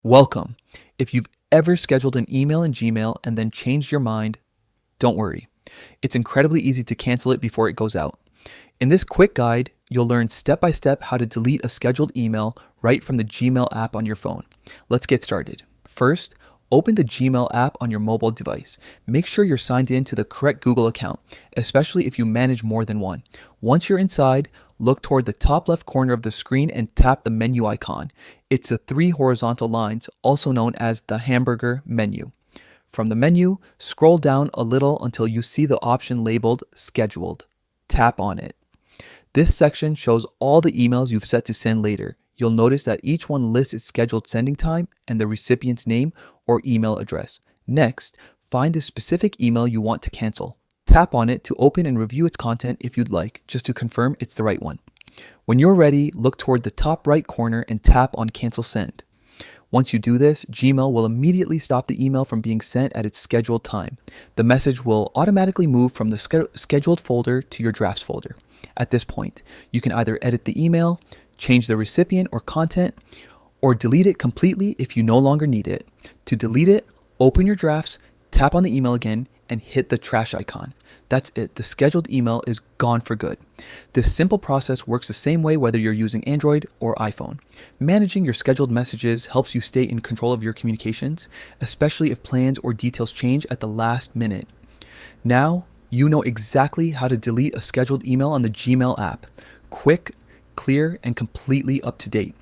Welcome. If you've ever scheduled an email in Gmail and then changed your mind, don't worry. It's incredibly easy to cancel it before it goes out. In this quick guide, you'll learn step by step how to delete a scheduled email right from the Gmail app on your phone. Let's get started. First, open the Gmail app on your mobile device. Make sure you're signed in to the correct Google account, especially if you manage more than one. Once you're inside, look toward the top left corner of the screen and tap the menu icon. It's the three horizontal lines, also known as the hamburger menu. From the menu, scroll down a little until you see the option labeled Scheduled. Tap on it. This section shows all the emails you've set to send later. You'll notice that each one lists its scheduled sending time and the recipient's name or email address. Next, find the specific email you want to cancel. Tap on it to open and review its content if you'd like, just to confirm it's the right one. When you're ready, look toward the top right corner and tap on Cancel Send. Once you do this, Gmail will immediately stop the email from being sent at its scheduled time. The message will automatically move from the scheduled folder to your drafts folder. At this point, you can either edit the email, change the recipient or content, or delete it completely if you no longer need it. To delete it, open your drafts, tap on the email again, and hit the trash icon. That's it. The scheduled email is gone for good. This simple process works the same way whether you're using Android or iPhone. Managing your scheduled messages helps you stay in control of your communications, especially if plans or details change at the last minute. Now, you know exactly how to delete a scheduled email on the Gmail app. Quick, clear, and completely up to date.